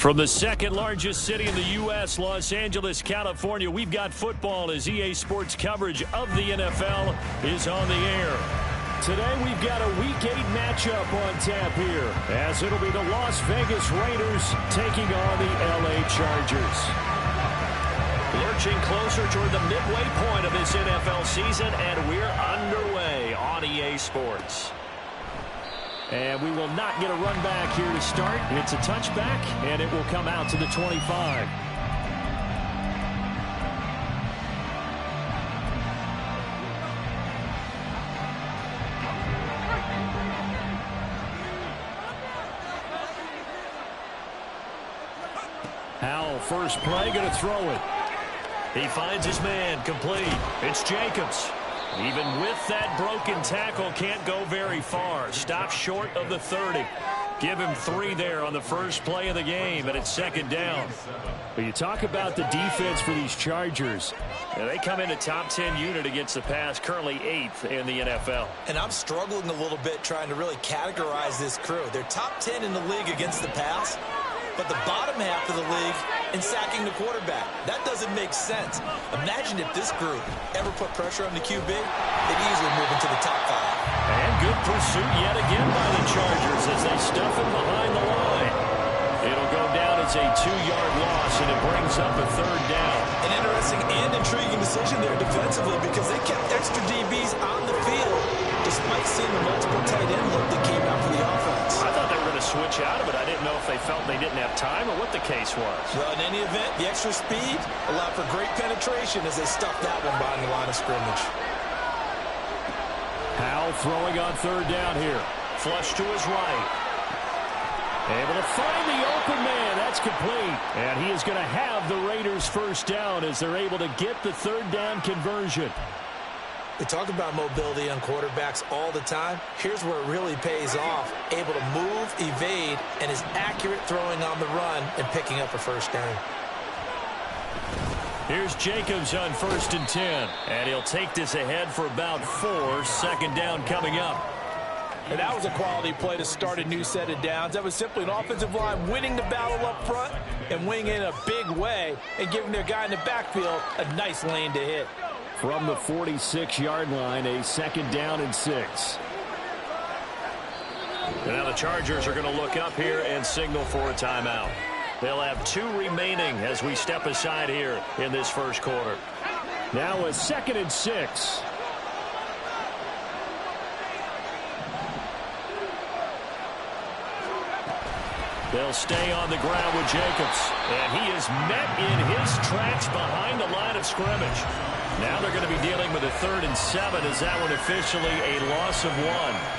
From the second largest city in the U.S., Los Angeles, California, we've got football as EA Sports coverage of the NFL is on the air. Today we've got a Week 8 matchup on tap here, as it'll be the Las Vegas Raiders taking on the L.A. Chargers. Lurching closer toward the midway point of this NFL season, and we're underway on EA Sports. And we will not get a run back here to start. It's a touchback, and it will come out to the 25. Howell, first play, going to throw it. He finds his man, complete. It's Jacobs. Even with that broken tackle, can't go very far. Stop short of the 30. Give him 3 there on the first play of the game, and it's second down. But you talk about the defense for these Chargers. Yeah, they come in a top 10 unit against the pass, currently 8th in the NFL. And I'm struggling a little bit trying to really categorize this crew. They're top 10 in the league against the pass, but the bottom half of the league in sacking the quarterback. That doesn't make sense. Imagine if this group ever put pressure on the QB, they'd easily move into the top 5. And good pursuit yet again by the Chargers as they stuff him behind the line. It'll go down as a 2-yard loss, and it brings up a 3rd down. An interesting and intriguing decision there defensively because they kept extra DBs on the field despite seeing the multiple tight end look that came out for the offense. I thought they were going to switch out of it. I didn't know if they felt they didn't have time or what the case was. Well, in any event, the extra speed allowed for great penetration as they stuffed that one behind the line of scrimmage. Howell throwing on 3rd down here. Flush to his right. Able to find the open man. That's complete. And he is going to have the Raiders first down as they're able to get the 3rd down conversion. We talk about mobility on quarterbacks all the time. Here's where it really pays off. Able to move, evade, and is accurate throwing on the run and picking up a first down. Here's Jacobs on 1st and 10. And he'll take this ahead for about 4. Second down coming up. And that was a quality play to start a new set of downs. That was simply an offensive line winning the battle up front and winning in a big way and giving their guy in the backfield a nice lane to hit. From the 46-yard line, a 2nd down and 6. And now the Chargers are going to look up here and signal for a timeout. They'll have 2 remaining as we step aside here in this first quarter. Now a 2nd and 6. They'll stay on the ground with Jacobs. And he is met in his tracks behind the line of scrimmage. Now they're going to be dealing with a 3rd and 7 as that one officially a loss of 1.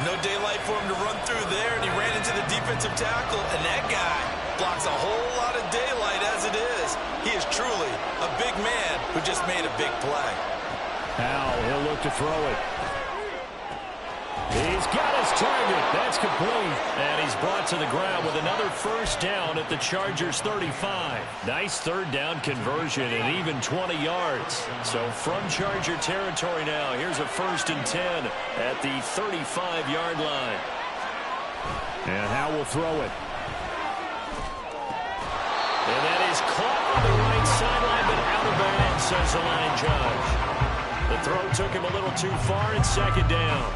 No daylight for him to run through there, and he ran into the defensive tackle, and that guy blocks a whole lot of daylight as it is. He is truly a big man who just made a big play. Howell, he'll look to throw it. He's got his target. That's complete. And he's brought to the ground with another first down at the Chargers 35. Nice 3rd down conversion and even 20 yards. So from Charger territory now, here's a 1st and 10 at the 35-yard line. And Howell will throw it. And that is caught on the right sideline, but out of bounds, says the line judge. The throw took him a little too far, and 2nd down.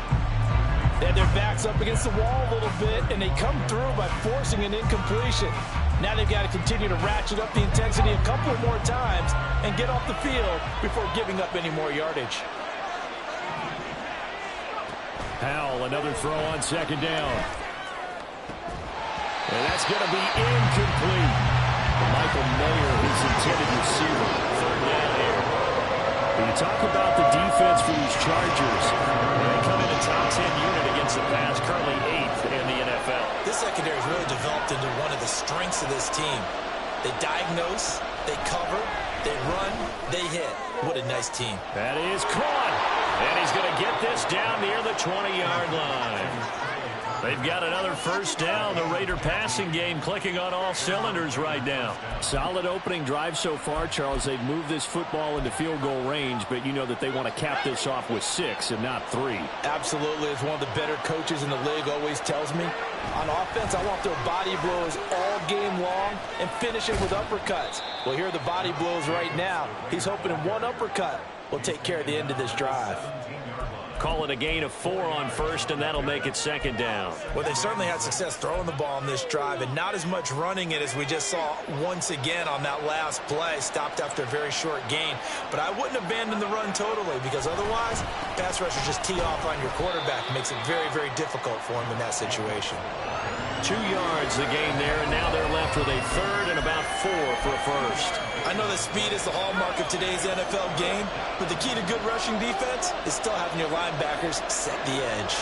They had their backs up against the wall a little bit, and they come through by forcing an incompletion. Now they've got to continue to ratchet up the intensity a couple more times and get off the field before giving up any more yardage. Howell, another throw on 2nd down. And that's going to be incomplete. Michael Mayer, his intended receiver. 3rd down here. When you talk about the defense for these Chargers, they come in a top 10 unit against the pass, currently 8th in the NFL. This secondary has really developed into one of the strengths of this team. They diagnose, they cover, they run, they hit. What a nice team. That is caught. And he's going to get this down near the 20-yard line. They've got another first down. The Raider passing game clicking on all cylinders right now. Solid opening drive so far, Charles. They've moved this football into field goal range, but you know that they want to cap this off with 6 and not 3. Absolutely. As one of the better coaches in the league always tells me, on offense, I want their body blows all game long and finish it with uppercuts. Well, here are the body blows right now. He's hoping in one uppercut will take care of the end of this drive. Call it a gain of 4 on first, and that'll make it second down. Well, they certainly had success throwing the ball on this drive, and not as much running it as we just saw once again on that last play. Stopped after a very short gain. But I wouldn't abandon the run totally, because otherwise, pass rushers just tee off on your quarterback. It makes it very, very difficult for him in that situation. 2 yards the gain there, and now they're left with a third and about 4 for a first. I know that speed is the hallmark of today's NFL game, but the key to good rushing defense is still having your linebackers set the edge.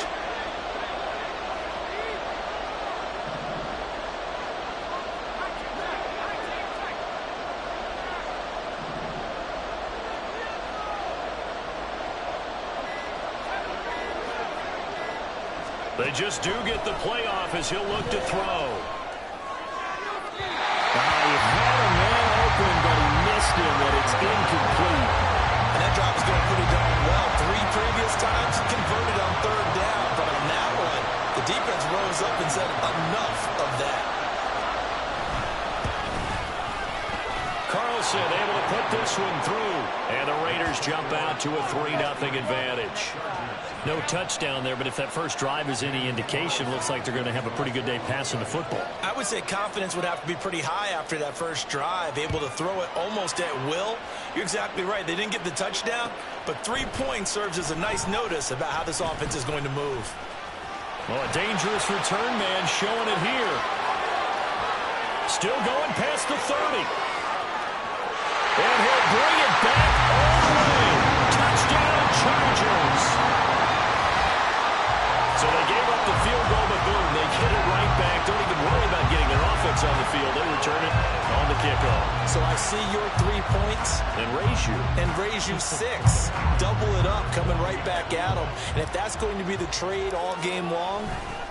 They just do get the play off as he'll look to throw. He had a man open, but he missed him, and it's incomplete. And that drive is going pretty darn well. 3 previous times converted on third down, but on that one, the defense rose up and said enough of that. Carlson able to put this one through, and the Raiders jump out to a 3-0 advantage. No touchdown there, but if that first drive is any indication, looks like they're going to have a pretty good day passing the football. I would say confidence would have to be pretty high after that first drive, able to throw it almost at will. You're exactly right. They didn't get the touchdown, but 3 points serves as a nice notice about how this offense is going to move. Well, a dangerous return man showing it here. Still going past the 30. And he'll bring it back all the way. Touchdown, Chargers. So they gave up the field goal, but boom, they get it right back. Don't even worry about getting their offense on the field. They return it on the kickoff. So I see your 3 points. And raise you 6. Double it up, coming right back at them. And if that's going to be the trade all game long,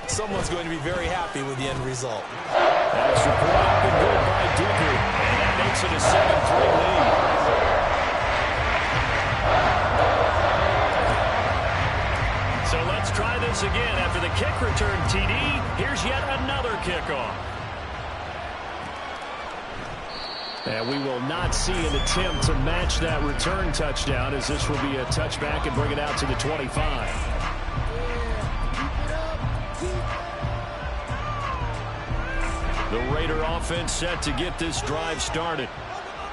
someone's going to be very happy with the end result. That's the point up and good by Dicker. And that makes it a 7-3 lead. So let's try this again. After the kick return TD, here's yet another kickoff. And we will not see an attempt to match that return touchdown, as this will be a touchback and bring it out to the 25. The Raider offense set to get this drive started.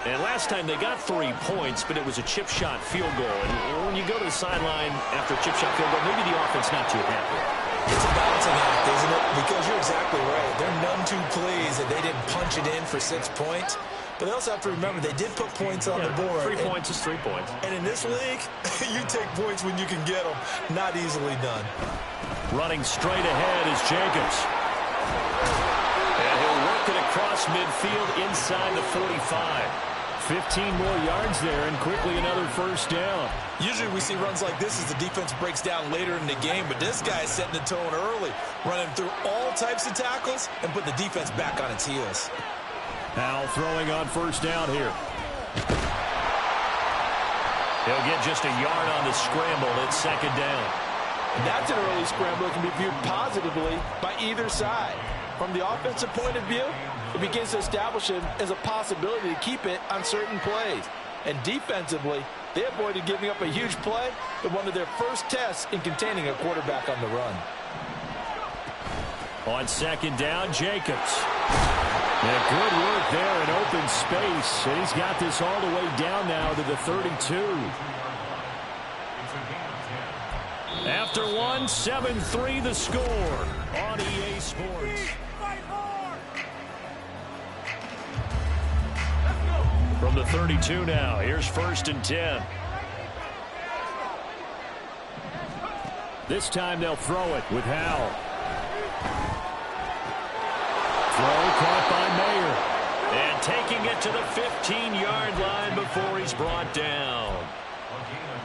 And last time they got 3 points, but it was a chip shot field goal. And when you go to the sideline after a chip shot field goal, maybe the offense not too happy. It's a balancing act, isn't it? Because you're exactly right. They're none too pleased that they didn't punch it in for 6 points. But they also have to remember they did put points on the board. 3 points is 3 points. And in this league, you take points when you can get them. Not easily done. Running straight ahead is Jacobs. And he'll work it across midfield inside the 45. 15 more yards there, and quickly another first down. Usually we see runs like this as the defense breaks down later in the game, but this guy is setting the tone early, running through all types of tackles and put the defense back on its heels. Now throwing on first down here. He'll get just a yard on the scramble. It's second down. And that's an early scramble that can be viewed positively by either side. From the offensive point of view, it begins to establish him as a possibility to keep it on certain plays. And defensively, they avoided giving up a huge play in one of their first tests in containing a quarterback on the run. On second down, Jacobs. And good work there in open space. And he's got this all the way down now to the 32. After one, 7-3 the score on EA Sports. From the 32 now, here's 1st and 10. This time they'll throw it with Howell. Throw caught by Mayer. And taking it to the 15-yard line before he's brought down.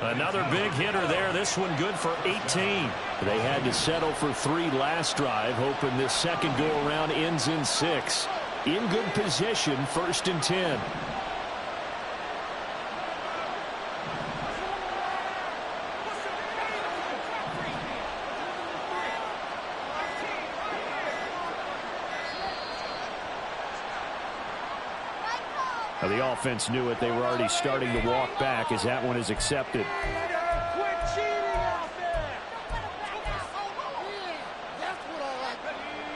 Another big hitter there. This one good for 18. They had to settle for 3 last drive, hoping this second go-around ends in 6. In good position, 1st and 10. Well, the offense knew it. They were already starting to walk back as that one is accepted.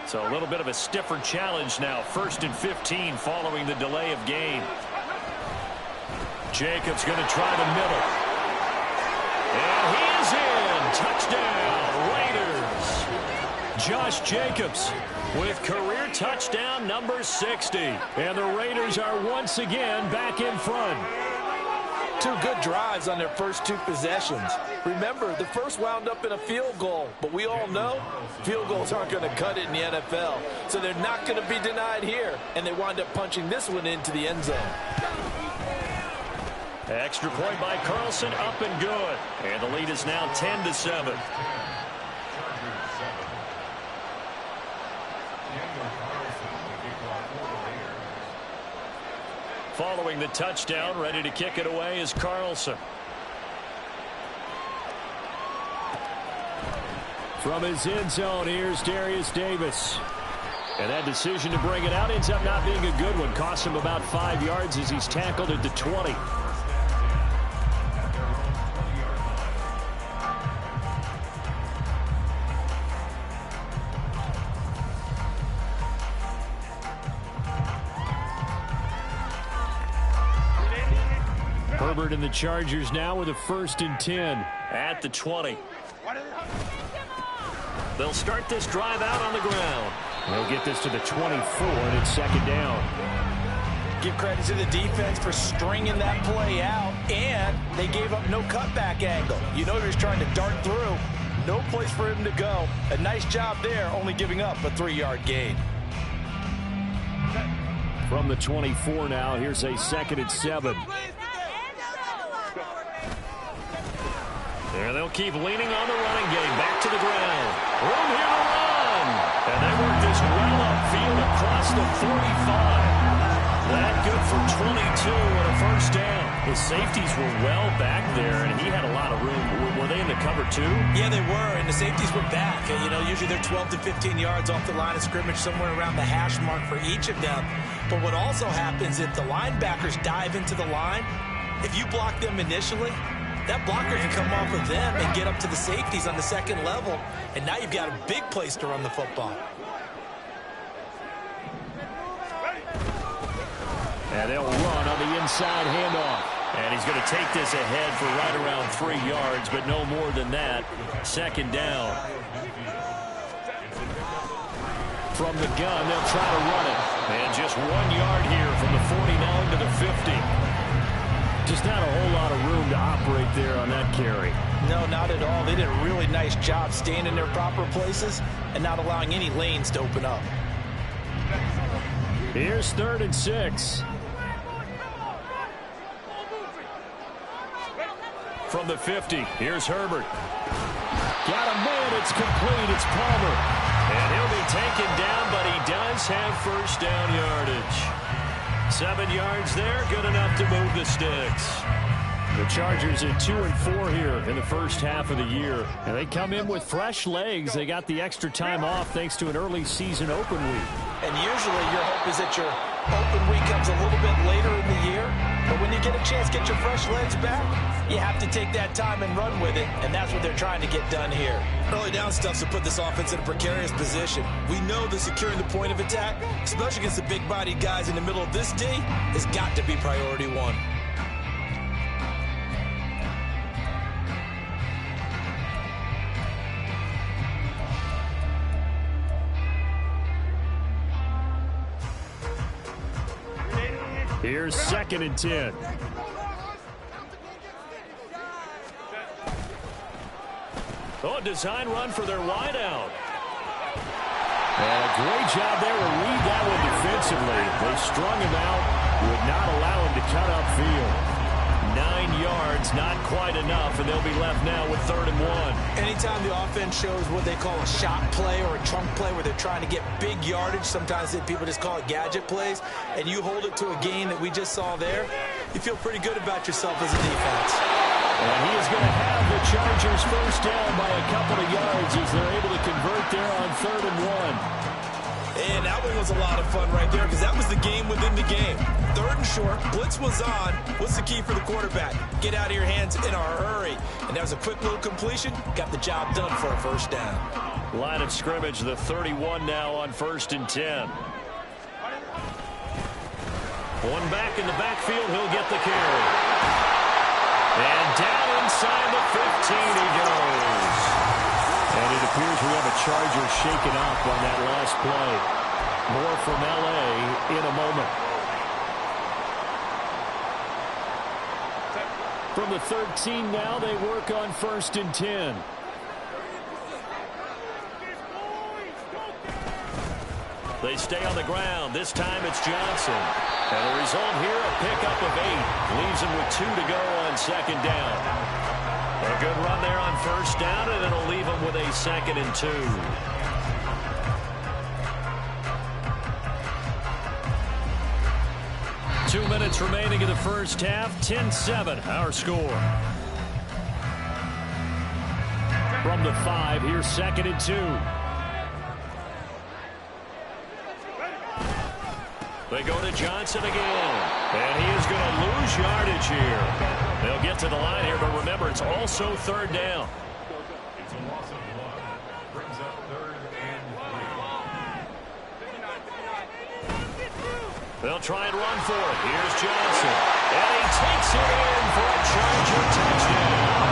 So a little bit of a stiffer challenge now. 1st and 15 following the delay of game. Jacobs going to try the middle. And he is in. Touchdown, Raiders. Josh Jacobs with career touchdown number 60. And the Raiders are once again back in front. 2 good drives on their first 2 possessions. Remember, the first wound up in a field goal, but we all know field goals aren't going to cut it in the NFL. So they're not going to be denied here, and they wind up punching this one into the end zone. Extra point by Carlson, up and good. And the lead is now 10-7. Following the touchdown, ready to kick it away is Carlson. From his end zone, here's Darius Davis. And that decision to bring it out ends up not being a good one. Costs him about 5 yards as he's tackled at the 20. Herbert and the Chargers now with a 1st and 10 at the 20. They'll start this drive out on the ground. They'll get this to the 24, and it's 2nd down. Give credit to the defense for stringing that play out, and they gave up no cutback angle. You know he was trying to dart through. No place for him to go. A nice job there, only giving up a 3-yard gain. From the 24 now, here's a 2nd and 7. And they'll keep leaning on the running game. Back to the ground. Room here to run. And they work this well upfield across the 45. That good for 22 and a 1st down. The safeties were well back there, and he had a lot of room. Were they in the cover too? Yeah, they were, and the safeties were back. You know, usually they're 12 to 15 yards off the line of scrimmage, somewhere around the hash mark for each of them. But what also happens if the linebackers dive into the line, if you block them initially, that blocker can come off of them and get up to the safeties on the 2nd level, and now you've got a big place to run the football. And they'll run on the inside handoff. And he's going to take this ahead for right around 3 yards, but no more than that. 2nd down. From the gun, they'll try to run it. And just 1 yard here from the 49 to the 50. Just not a whole lot of room to operate there on that carry. No, not at all. They did a really nice job staying in their proper places and not allowing any lanes to open up. Here's 3rd and 6. From the 50, here's Herbert. Got a man, it's complete, it's Palmer. And he'll be taken down, but he does have 1st down yardage. 7 yards there, good enough to move the sticks. The Chargers at 2-4 here in the first half of the year. And they come in with fresh legs. They got the extra time off thanks to an early season open week. And usually your hope is that your open week comes a little bit later in the year. But when you get a chance to get your fresh legs back, you have to take that time and run with it. And that's what they're trying to get done here. Early down stuff to put this offense in a precarious position. We know that securing the point of attack, especially against the big-bodied guys in the middle of this D, has got to be priority 1. Here's 2nd and 10. Oh, a design run for their wideout. And a great job there to read that one defensively. They strung him out, would not allow him to cut upfield. 9 yards, not quite enough, and they'll be left now with 3rd and 1. Anytime the offense shows what they call a shot play or a trunk play where they're trying to get big yardage, sometimes people just call it gadget plays, and you hold it to a gain that we just saw there, you feel pretty good about yourself as a defense. And he is going to have the Chargers 1st down by a couple of yards as they're able to convert there on 3rd and 1. And that one was a lot of fun right there because that was the game within the game. 3rd and short, blitz was on. What's the key for the quarterback? Get out of your hands in a hurry. And that was a quick little completion. Got the job done for a first down. Line of scrimmage, the 31 now on 1st and 10. One back in the backfield, he'll get the carry. And down inside the 15 he goes. And it appears we have a Charger shaken up on that last play. More from L.A. in a moment. From the 13 now, they work on 1st and 10. They stay on the ground. This time it's Johnson. And the result here, a pickup of 8. Leaves him with 2 to go on 2nd down. A good run there on 1st down, and it'll leave him with a 2nd and 2. Two minutes remaining in the first half. 10-7, our score. From the 5, here's 2nd and 2. They go to Johnson again. And he is going to lose yardage here. They'll get to the line here, but remember, it's also 3rd down. It's a loss of 1. Brings up 3rd and 3. They'll try and run for it. Here's Johnson. And he takes it in for a Charger touchdown.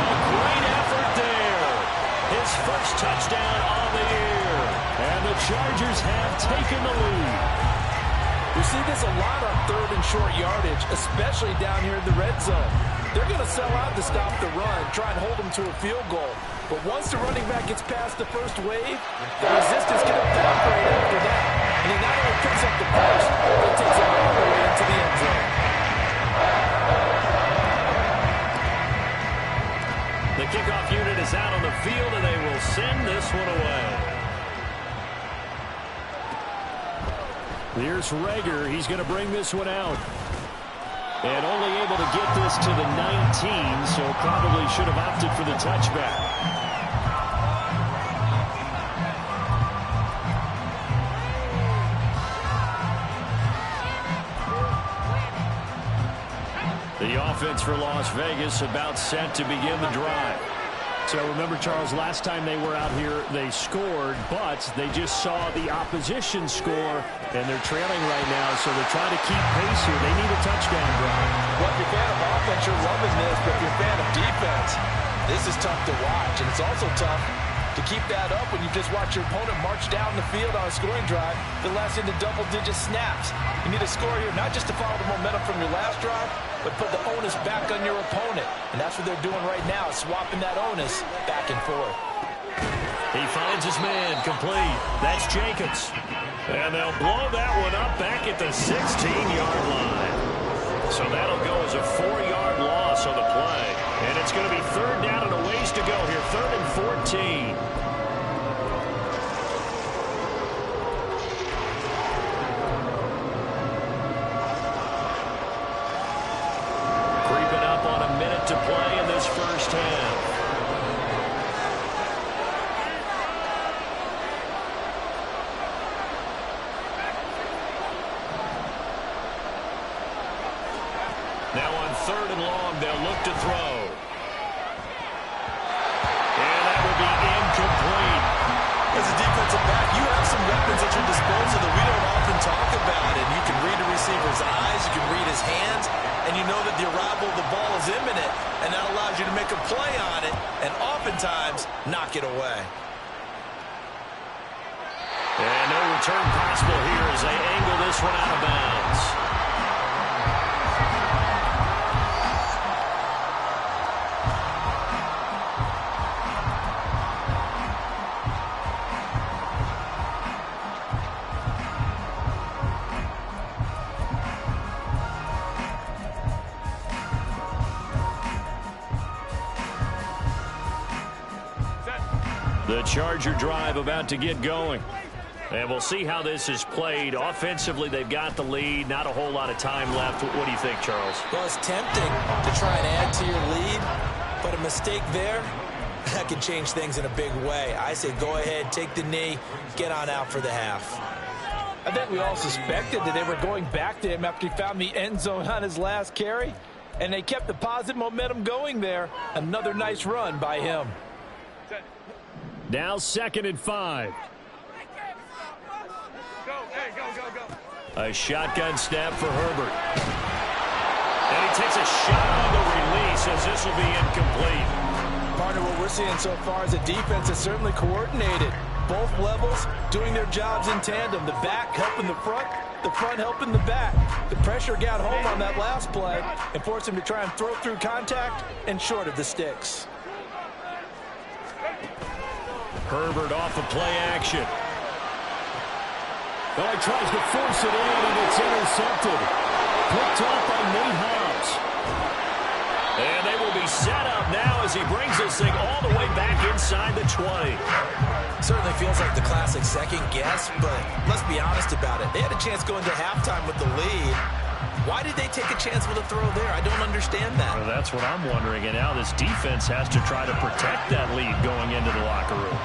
A great effort there. His first touchdown on the year. And the Chargers have taken the lead. We see this a lot on 3rd and short yardage, especially down here in the red zone. They're going to sell out to stop the run, try and hold them to a field goal. But once the running back gets past the first wave, the resistance can evaporate after that. And he not only picks up the first, but takes it all the way into the end zone. The kickoff unit is out on the field, and they will send this one away. Here's Reagor. He's going to bring this one out. And only able to get this to the 19, so probably should have opted for the touchback. The offense for Las Vegas about set to begin the drive. So remember, Charles, last time they were out here, they scored, but they just saw the opposition score, and they're trailing right now, so they're trying to keep pace here. They need a touchdown drive. Well, if you're a fan of offense, you're loving this, but if you're a fan of defense, this is tough to watch, and it's also tough to keep that up when you just watch your opponent march down the field on a scoring drive that lasts into double-digit snaps. You need a score here, not just to follow the momentum from your last drive, but put the onus back on your opponent. And that's what they're doing right now, swapping that onus back and forth. He finds his man, complete. That's Jacobs. And they'll blow that one up back at the 16-yard line. So that'll go as a 4-yard loss on the play. And it's going to be 3rd down and a ways to go here, 3rd and 14. Creeping up on a minute to play in this first half. Now on 3rd and long, they'll look to throw. And that would be incomplete. As a defensive back, you have some weapons at your disposal that we don't often talk about. And you can read a receiver's eyes, you can read his hands, and you know that the arrival of the ball is imminent, and that allows you to make a play on it and oftentimes knock it away. And no return possible here as they angle this one out of bounds. The Charger drive about to get going. And we'll see how this is played. Offensively, they've got the lead. Not a whole lot of time left. What do you think, Charles? Well, it's tempting to try and add to your lead, but a mistake there that can change things in a big way. I say go ahead, take the knee, get on out for the half. I think we all suspected that they were going back to him after he found the end zone on his last carry, and they kept the positive momentum going there. Another nice run by him. Now 2nd and 5. A shotgun snap for Herbert. And he takes a shot on the release as this will be incomplete. Partner, what we're seeing so far is a defense that's certainly coordinated. Both levels doing their jobs in tandem. The back helping the front helping the back. The pressure got home on that last play and forced him to try and throw through contact and short of the sticks. Herbert off of play action. Well, he tries to force it in, and it's intercepted. Picked off by Nate Hobbs. And they will be set up now as he brings this thing all the way back inside the 20. Certainly feels like the classic second guess, but let's be honest about it. They had a chance going to halftime with the lead. Why did they take a chance with a throw there? I don't understand that. Well, that's what I'm wondering. And now this defense has to try to protect that lead going into the locker room.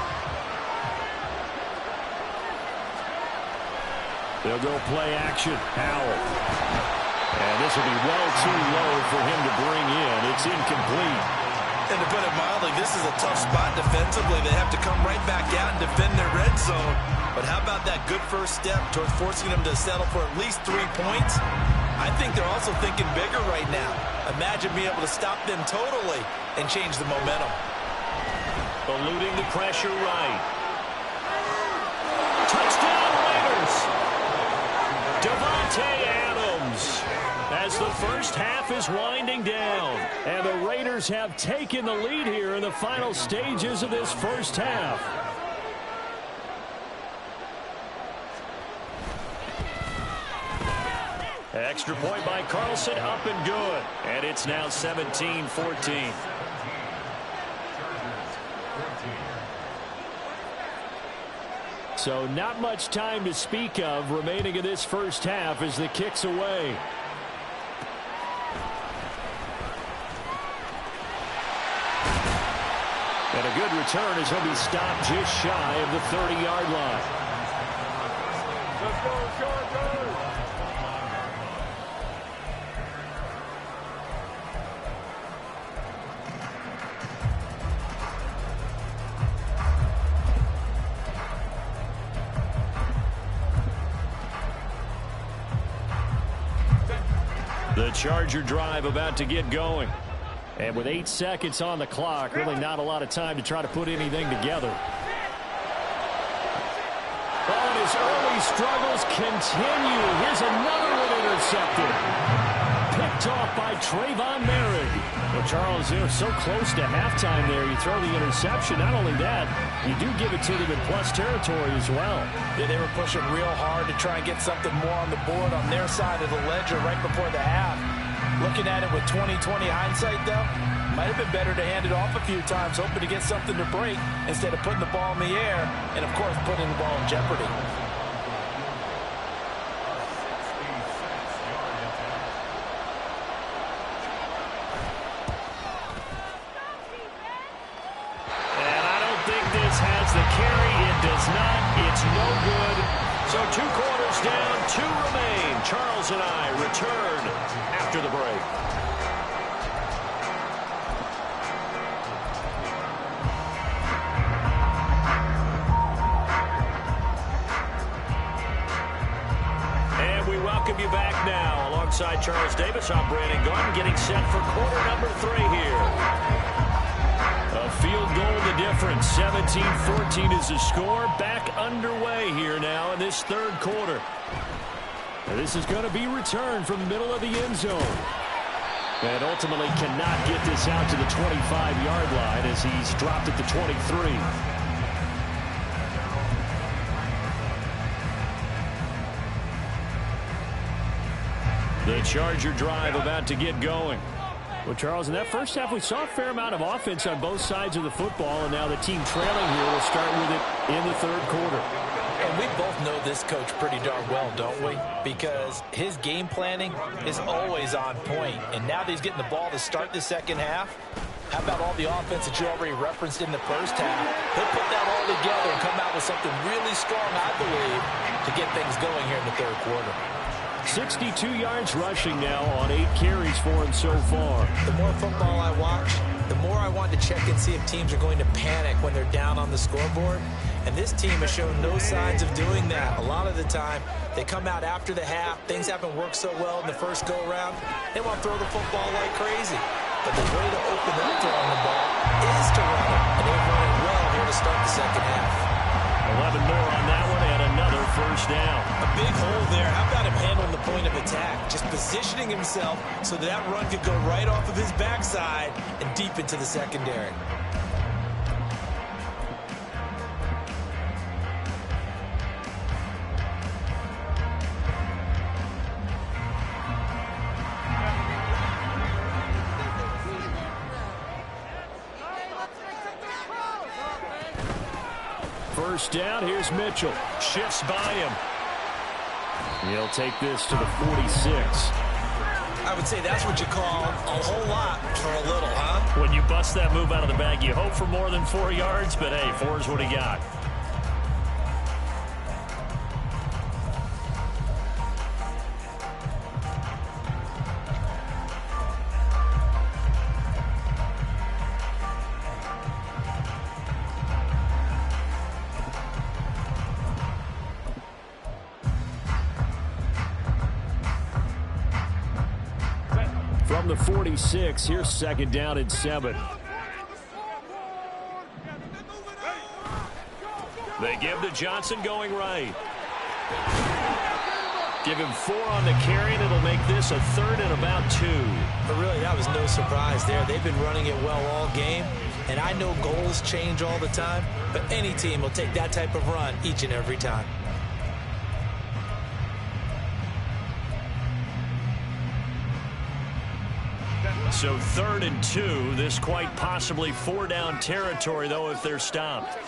They'll go play action. Howell. And this will be well too low for him to bring in. It's incomplete. And to put it mildly, this is a tough spot defensively. They have to come right back out and defend their red zone. But how about that good first step towards forcing them to settle for at least 3 points? I think they're also thinking bigger right now. Imagine being able to stop them totally and change the momentum. Eluding the pressure right. Touchdown Raiders! Davante Adams as the first half is winding down. And the Raiders have taken the lead here in the final stages of this first half. Extra point by Carlson, up and good. And it's now 17-14. So not much time to speak of remaining in this first half as the kick's away. And a good return as he'll be stopped just shy of the 30-yard line. Let's go, Chargers! The Charger drive about to get going. And with 8 seconds on the clock, really not a lot of time to try to put anything together. Oh, and his early struggles continue. Here's another one intercepted. Picked off by Trayvon Merrick. Well, Charles, they're so close to halftime there. You throw the interception. Not only that, you do give it to them in plus territory as well. Yeah, they were pushing real hard to try and get something more on the board on their side of the ledger right before the half. Looking at it with 20/20 hindsight, though, might have been better to hand it off a few times, hoping to get something to break instead of putting the ball in the air and, of course, putting the ball in jeopardy. And I don't think this has the carry. It does not. It's no good. So 2 quarters down, 2 remain. Charles and I return after the break. And we welcome you back now. Alongside Charles Davis, I'm Brandon Gaudin, getting set for quarter number 3 here. A field goal the difference. 17-14 is the score. Back underway here now in this third quarter. And this is going to be returned from the middle of the end zone. And ultimately cannot get this out to the 25-yard line as he's dropped at the 23. The Charger drive about to get going. Well, Charles, in that first half, we saw a fair amount of offense on both sides of the football, and now the team trailing here will start with it in the third quarter. And we both know this coach pretty darn well, don't we? Because his game planning is always on point. And now that he's getting the ball to start the second half, How about all the offense that you already referenced in the first half? He'll put that all together and come out with something really strong, I believe, to get things going here in the third quarter. 62 yards rushing now on 8 carries for him so far. The more football I watch, the more I want to check and see if teams are going to panic when they're down on the scoreboard. And this team has shown no signs of doing that. A lot of the time, they come out after the half. Things haven't worked so well in the first go-around. They want to throw the football like crazy. But the way to open up throwing the ball is to run it. And they've run it well here to start the second half. 11 more on that one and another first down. A big hole there. How about him handling the point of attack? Just positioning himself so that run could go right off of his backside and deep into the secondary. First down, here's Mitchell. Shifts by him. He'll take this to the 46. I would say that's what you call a whole lot for a little, huh? When you bust that move out of the bag, you hope for more than 4 yards, but hey, 4 is what he got. From the 46, here's second down and 7. They give to Johnson going right. Give him 4 on the carry, and it'll make this a third and about 2. But really, that was no surprise there. They've been running it well all game, and I know goals change all the time, but any team will take that type of run each and every time. So 3rd and 2, this quite possibly 4-down territory, though, if they're stopped.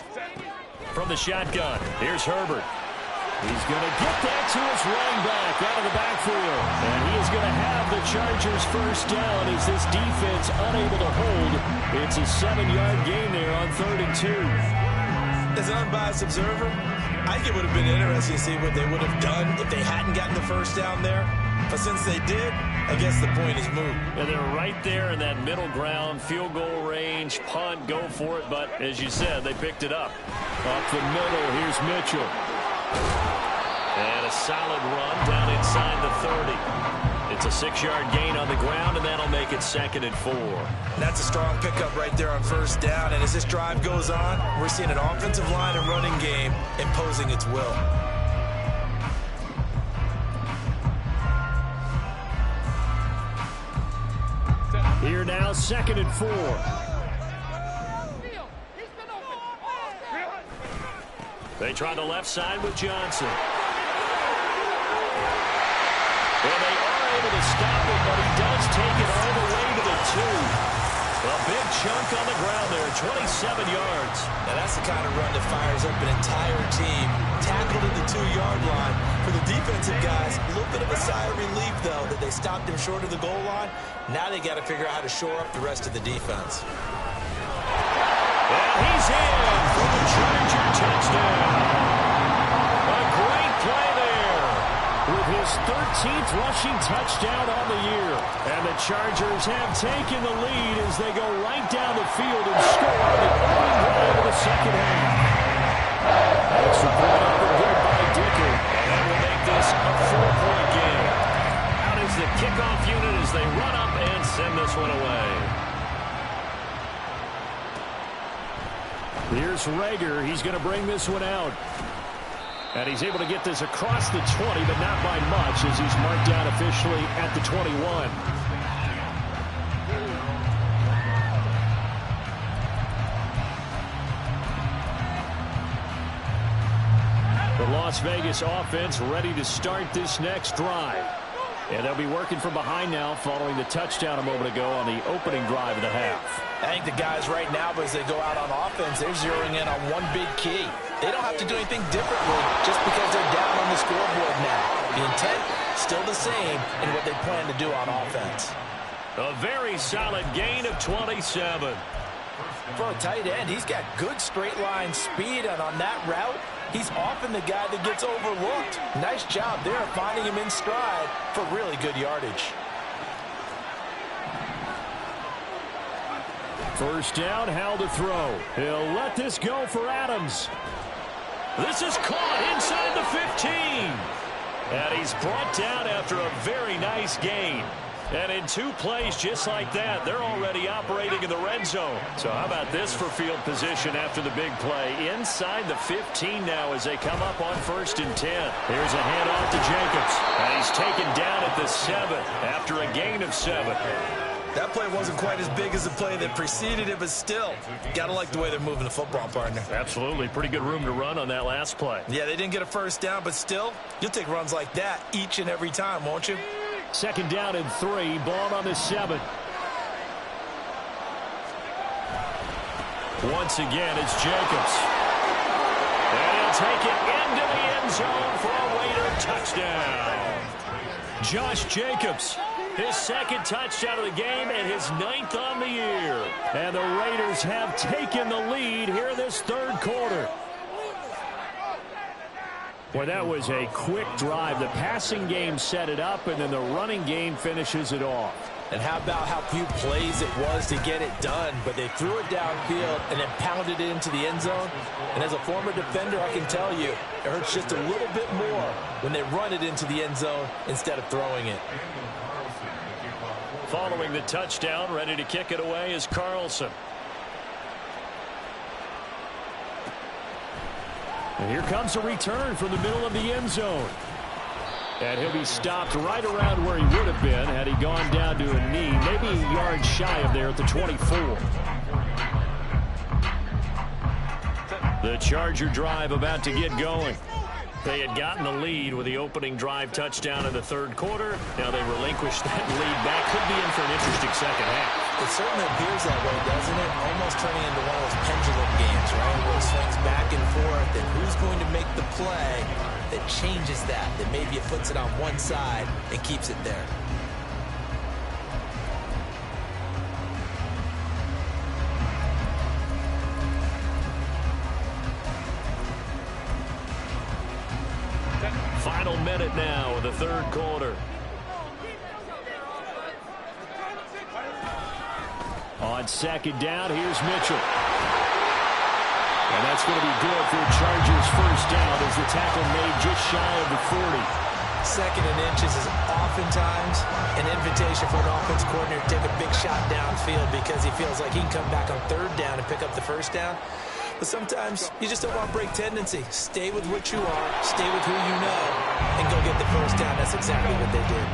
From the shotgun, here's Herbert. He's going to get that to his running back out of the backfield. And he is going to have the Chargers first down as this defense unable to hold. It's a 7-yard gain there on 3rd and 2. As an unbiased observer, I think it would have been interesting to see what they would have done if they hadn't gotten the first down there. But since they did, I guess the point is moot. And they're right there in that middle ground, field goal range, punt, go for it. But as you said, they picked it up. Up the middle, here's Mitchell. And a solid run down inside the 30. It's a 6-yard gain on the ground, and that'll make it 2nd and 4. That's a strong pickup right there on first down. And as this drive goes on, we're seeing an offensive line and running game imposing its will. Here now, 2nd and 4. They try the left side with Johnson. Well, they are able to stop it, but he does take it all the way to the 2. A big chunk on the ground there, 27 yards. Now that's the kind of run that fires up an entire team. Tackled at the 2-yard line. For the defensive guys, a little bit of a sigh of relief, though, that they stopped him short of the goal line. Now they got to figure out how to shore up the rest of the defense. And he's in for the Charger touchdown. A great play there with his 13th rushing touchdown on the year. And the Chargers have taken the lead as they go right down the field and score on the opening drive of the second half. Extra point up and good by Dicker. And will make this a 4-point game. Out is the kickoff unit as they run up and send this one away. Here's Rager. He's going to bring this one out. And he's able to get this across the 20, but not by much as he's marked down officially at the 21. The Las Vegas offense ready to start this next drive. And they'll be working from behind now following the touchdown a moment ago on the opening drive of the half. I think the guys right now, as they go out on offense, they're zeroing in on one big key. They don't have to do anything differently just because they're down on the scoreboard now. The intent, still the same in what they plan to do on offense. A very solid gain of 27. For a tight end, he's got good straight line speed, and on that route, he's often the guy that gets overlooked. Nice job there finding him in stride for really good yardage. First down, Howell to throw. He'll let this go for Adams. This is caught inside the 15. And he's brought down after a very nice gain. And in 2 plays just like that, they're already operating in the red zone. So how about this for field position after the big play? Inside the 15 now as they come up on 1st and 10. Here's a handoff to Jacobs. And he's taken down at the 7 after a gain of 7. That play wasn't quite as big as the play that preceded it, but still, got to like the way they're moving the football, partner. Absolutely. Pretty good room to run on that last play. Yeah, they didn't get a first down, but still, you'll take runs like that each and every time, won't you? 2nd down and 3. Ball on the 7. Once again, it's Jacobs. And he'll take it into the end zone for a Raider touchdown. Josh Jacobs. His 2nd touchdown of the game and his 9th on the year. And the Raiders have taken the lead here in this 3rd quarter. Boy, that was a quick drive. The passing game set it up, and then the running game finishes it off. And how about how few plays it was to get it done, but they threw it downfield and then pounded it into the end zone. And as a former defender, I can tell you, it hurts just a little bit more when they run it into the end zone instead of throwing it. Following the touchdown, ready to kick it away is Carlson. And here comes a return from the middle of the end zone. And he'll be stopped right around where he would have been had he gone down to a knee, maybe a yard shy of there at the 24. The Charger drive about to get going. They had gotten the lead with the opening drive touchdown in the 3rd quarter. Now they relinquished that lead back. Could be in for an interesting 2nd half. It certainly appears that way, doesn't it? Almost turning into one of those pendulum games, right? Where it swings back and forth, and who's going to make the play that changes that maybe it puts it on one side and keeps it there. Final minute now of the 3rd quarter. On 2nd down, here's Mitchell. And that's going to be good for the Chargers' first down as the tackle made just shy of the 40. 2nd and inches is oftentimes an invitation for an offense coordinator to take a big shot downfield because he feels like he can come back on 3rd down and pick up the first down. But sometimes you just don't want to break tendency. Stay with what you are, stay with who you know, and go get the first down. That's exactly what they did.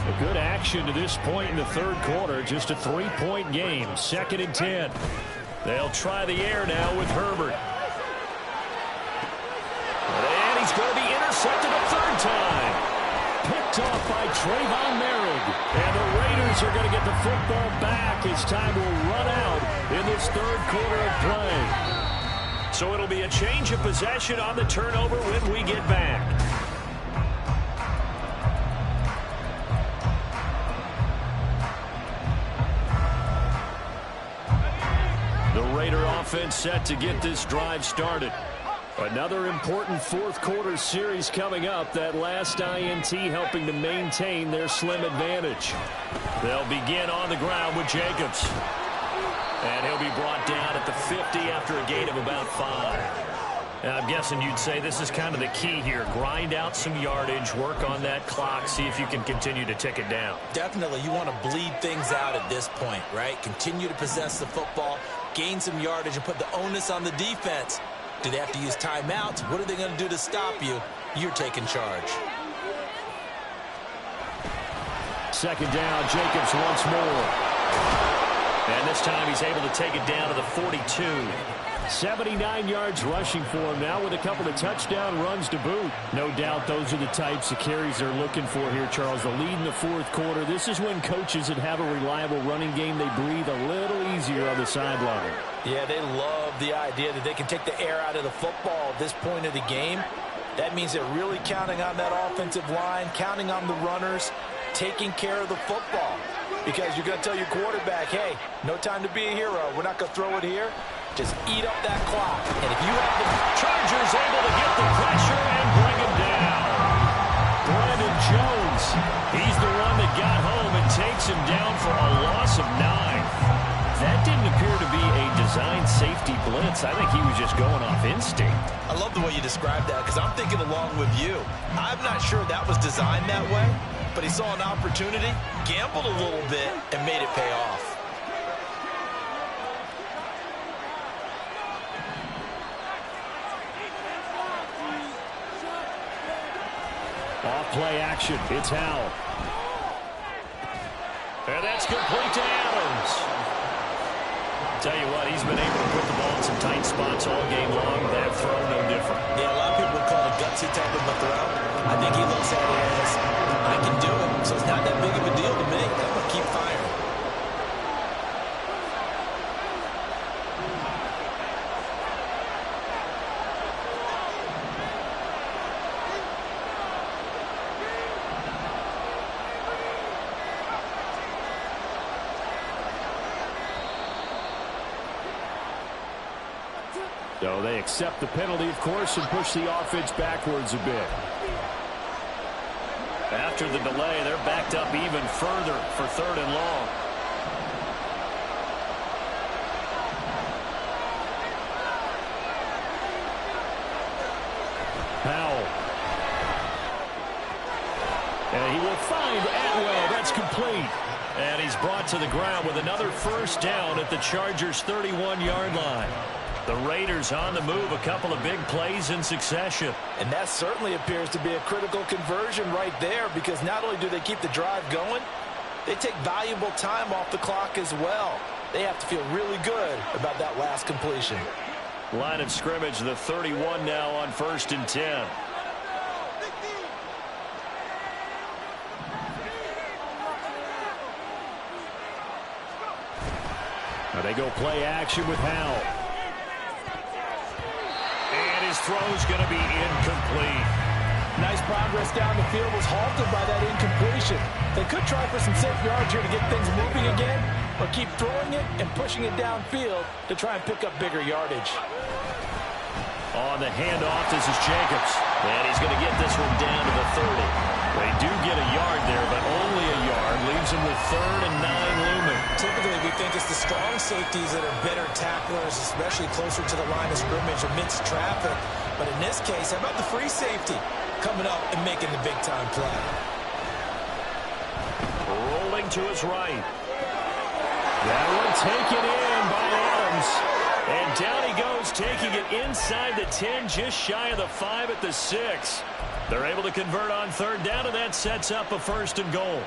A good action to this point in the 3rd quarter. Just a 3-point game. 2nd and 10. They'll try the air now with Herbert. And he's going to be intercepted a 3rd time. Picked off by Trayvon Merrick. And the Raiders are going to get the football back as time will run out in this 3rd quarter of play. So it'll be a change of possession on the turnover when we get back. The Raider offense set to get this drive started. Another important 4th quarter series coming up. That last INT helping to maintain their slim advantage. They'll begin on the ground with Jacobs. And he'll be brought down at the 50 after a gain of about 5. And I'm guessing you'd say this is kind of the key here. Grind out some yardage, work on that clock, see if you can continue to tick it down. Definitely, you want to bleed things out at this point, right? Continue to possess the football, gain some yardage, and put the onus on the defense. Do they have to use timeouts? What are they going to do to stop you? You're taking charge. 2nd down, Jacobs once more. And this time he's able to take it down to the 42. 79 yards rushing for him now with a couple of touchdown runs to boot. No doubt those are the types of carries they're looking for here, Charles. The lead in the 4th quarter. This is when coaches that have a reliable running game, they breathe a little easier on the sideline. Yeah, they love the idea that they can take the air out of the football at this point of the game. That means they're really counting on that offensive line, counting on the runners, taking care of the football. because you're going to tell your quarterback, hey, no time to be a hero. We're not going to throw it here. Just eat up that clock. And if you have the Chargers able to get the pressure and bring him down. Brandon Jones, he's the one that got home and takes him down for a loss of 9. That didn't appear to be a design safety blitz. I think he was just going off instinct. I love the way you described that because I'm thinking along with you. I'm not sure that was designed that way, but he saw an opportunity, gambled a little bit, and made it pay off. Off play action. It's Howell. And that's complete to Adams. Tell you what, he's been able to put the ball in some tight spots all game long. That throw no different. Yeah, a lot of people would call it a gutsy type of a throw. I think he looks at it as, I can do it, so it's not that big of a deal to me. I'm going to keep firing. So they accept the penalty, of course, and push the offense backwards a bit. After the delay, they're backed up even further for 3rd and long. Howell. And he will find Atwell. That's complete. And he's brought to the ground with another first down at the Chargers' 31-yard line. The Raiders on the move, a couple of big plays in succession. And that certainly appears to be a critical conversion right there, because not only do they keep the drive going, they take valuable time off the clock as well. They have to feel really good about that last completion. Line of scrimmage, the 31 now on 1st and 10. Now they go play action with Howell. And his throw's going to be incomplete. Nice progress down the field, was halted by that incompletion. They could try for some safe yards here to get things moving again, or keep throwing it and pushing it downfield to try and pick up bigger yardage. On the handoff, this is Jacobs. And he's going to get this one down to the 30. They do get a yard there, but only a yard. Leaves him with 3rd and 9 looming. Typically, we think it's the strong safeties that are better tacklers, especially closer to the line of scrimmage amidst traffic. But in this case, how about the free safety coming up and making the big-time play? Rolling to his right. That one taken in by Adams. And down he goes, taking it inside the 10, just shy of the 5 at the 6. They're able to convert on 3rd down, and that sets up a 1st and goal.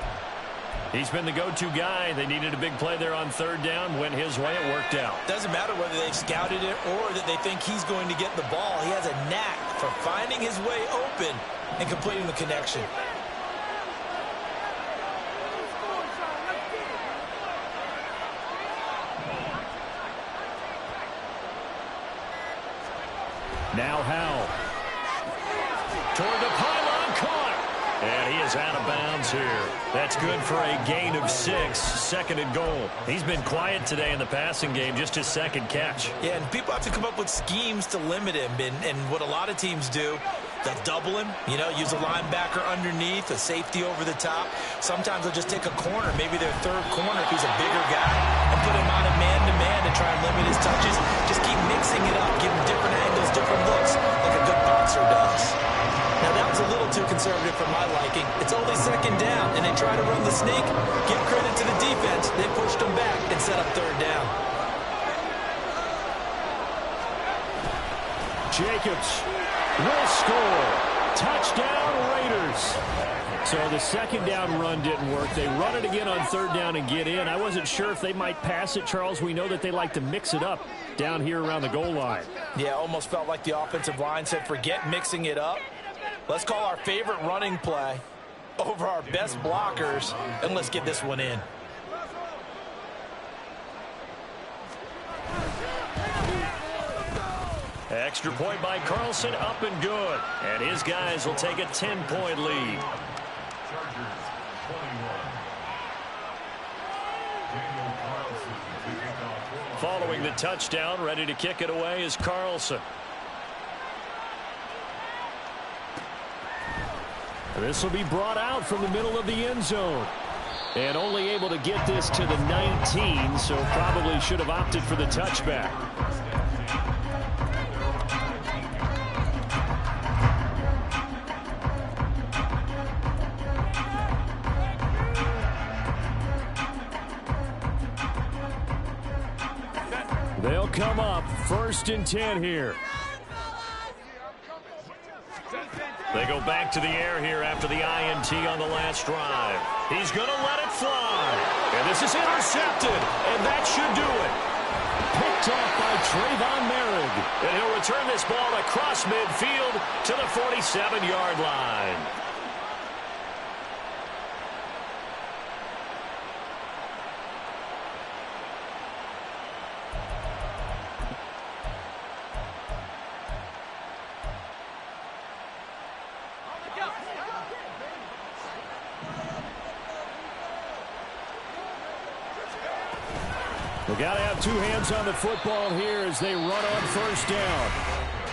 He's been the go-to guy. They needed a big play there on 3rd down. Went his way. It worked out. Doesn't matter whether they've scouted it or that they think he's going to get the ball. He has a knack for finding his way open and completing the connection. Now Howell. Toward the pylon, caught. And he is out of bounds here. That's good for a gain of 6, 2nd and goal. He's been quiet today in the passing game, just his 2nd catch. Yeah, and people have to come up with schemes to limit him. And what a lot of teams do, they'll double him, use a linebacker underneath, a safety over the top. Sometimes they'll just take a corner, maybe their 3rd corner if he's a bigger guy, and put him on a man-to-man to try and limit his touches. Just keep mixing it up, give him different angles, different looks, like a good boxer does. Now, that was a little too conservative for my liking. It's only 2nd down, and they try to run the sneak. Give credit to the defense. They pushed them back and set up 3rd down. Jacobs will score. Touchdown, Raiders. So the 2nd down run didn't work. They run it again on 3rd down and get in. I wasn't sure if they might pass it, Charles. We know that they like to mix it up down here around the goal line. Yeah, almost felt like the offensive line said, forget mixing it up. Let's call our favorite running play over our best blockers, and let's get this one in. Extra point by Carlson, up and good. And his guys will take a 10-point lead. Chargers 21. Following the touchdown, ready to kick it away is Carlson. This will be brought out from the middle of the end zone. And only able to get this to the 19, so probably should have opted for the touchback. They'll come up 1st and 10 here. They go back to the air here after the INT on the last drive. He's going to let it fly. And this is intercepted. And that should do it. Picked off by Trayvon Merrick. And he'll return this ball across midfield to the 47-yard line. Got to have two hands on the football here as they run on 1st down.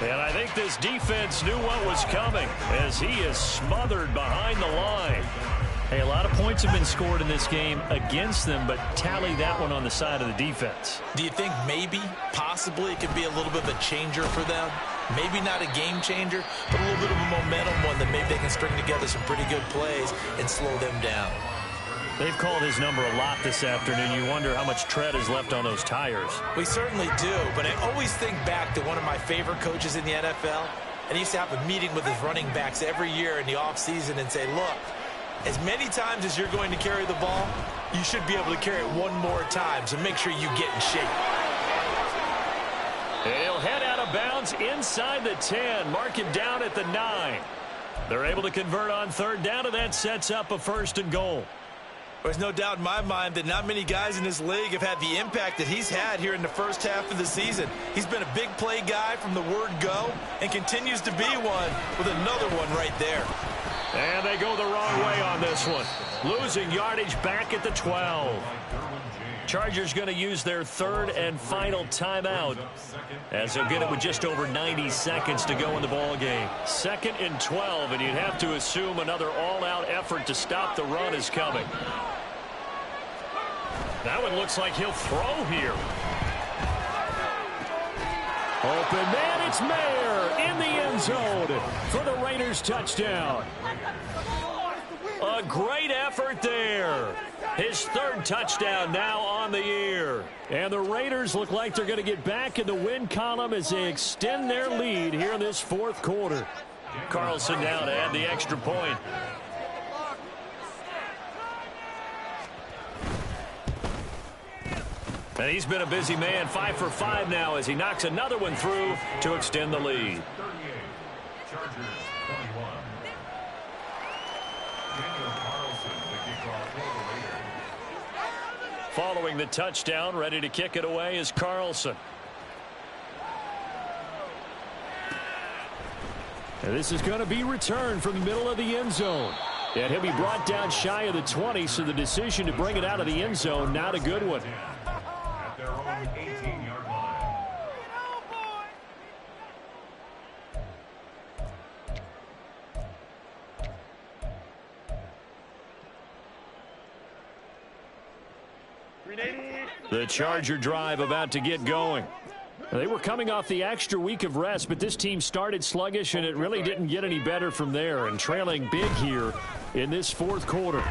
And I think this defense knew what was coming as he is smothered behind the line. Hey, a lot of points have been scored in this game against them, but tally that one on the side of the defense. Do you think maybe, possibly, it could be a little bit of a changer for them? Maybe not a game changer, but a little bit of a momentum one that maybe they can string together some pretty good plays and slow them down. They've called his number a lot this afternoon. You wonder how much tread is left on those tires. We certainly do, but I always think back to one of my favorite coaches in the NFL, and he used to have a meeting with his running backs every year in the offseason and say, look, as many times as you're going to carry the ball, you should be able to carry it one more time, so make sure you get in shape. He'll head out of bounds inside the 10. Mark him down at the 9. They're able to convert on 3rd down, and that sets up a 1st and goal. There's no doubt in my mind that not many guys in this league have had the impact that he's had here in the first half of the season. He's been a big play guy from the word go and continues to be one with another one right there. And they go the wrong way on this one. Losing yardage back at the 12. Chargers going to use their 3rd and final timeout as they'll get it with just over 90 seconds to go in the ball game. 2nd and 12, and you'd have to assume another all-out effort to stop the run is coming. That one looks like he'll throw here. Open man, it's Mayer in the end zone for the Raiders touchdown. A great effort there. His 3rd touchdown now on the year. And the Raiders look like they're going to get back in the win column as they extend their lead here in this 4th quarter. Carlson down to add the extra point. And he's been a busy man, 5 for 5 now as he knocks another one through to extend the lead. 38, Chargers 21. Daniel Carlson, the kickoff for the Raiders. Following the touchdown, ready to kick it away is Carlson. And this is going to be returned from the middle of the end zone. And he'll be brought down shy of the 20, so the decision to bring it out of the end zone, not a good one. At their own 18-yard line. The Charger drive about to get going. They were coming off the extra week of rest, but this team started sluggish, and it really didn't get any better from there, and trailing big here in this 4th quarter.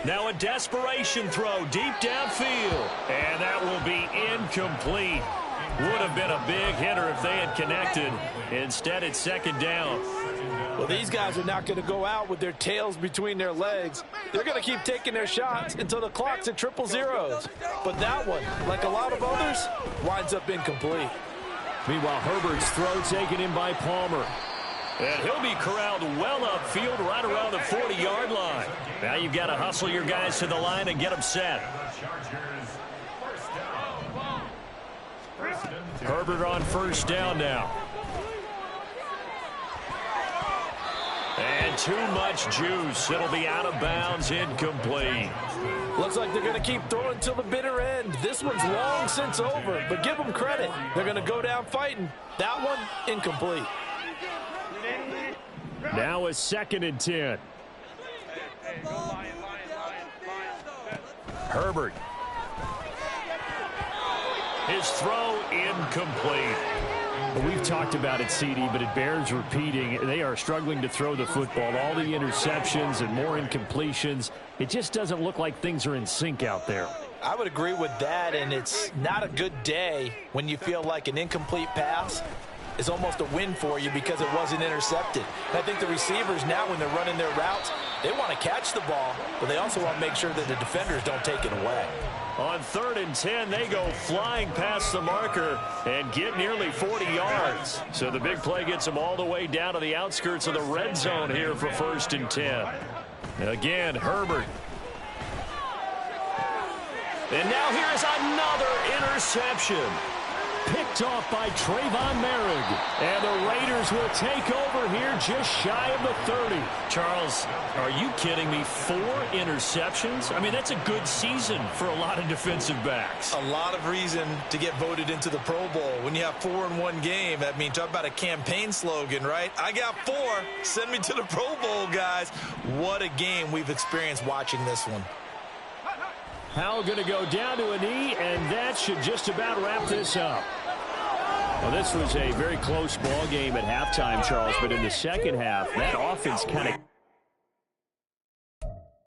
Now a desperation throw deep downfield, and that will be incomplete. Would have been a big hitter if they had connected. Instead, it's 2nd down. Well, these guys are not going to go out with their tails between their legs. They're going to keep taking their shots until the clock's at 000. But that one, like a lot of others, winds up incomplete. Meanwhile, Herbert's throw taken in by Palmer. And he'll be corralled well upfield right around the 40-yard line. Now you've got to hustle your guys to the line and get them set. Herbert on 1st down now. And And too much juice. It'll be out of bounds, incomplete. Looks like they're going to keep throwing till the bitter end. This one's long since over, but give them credit. They're going to go down fighting. That one, incomplete. Now a 2nd and 10. Herbert. His throw incomplete. We've talked about it, CD, but it bears repeating. They are struggling to throw the football. All the interceptions and more incompletions. It just doesn't look like things are in sync out there. I would agree with that, and it's not a good day when you feel like an incomplete pass is almost a win for you because it wasn't intercepted. And I think the receivers now, when they're running their routes, they want to catch the ball, but they also want to make sure that the defenders don't take it away. On 3rd and 10, they go flying past the marker and get nearly 40 yards. So the big play gets them all the way down to the outskirts of the red zone here for 1st and 10. Again, Herbert. And now here's another interception. Picked off by Trayvon Merrick. And the Raiders will take over here just shy of the 30. Charles, are you kidding me? 4 interceptions? I mean, that's a good season for a lot of defensive backs. A lot of reason to get voted into the Pro Bowl. When you have 4 in one game, I mean, talk about a campaign slogan, right? I got 4. Send me to the Pro Bowl, guys. What a game we've experienced watching this one. Howell going to go down to a knee, and that should just about wrap this up. Well, this was a very close ball game at halftime, Charles, but in the second half, that offense kind of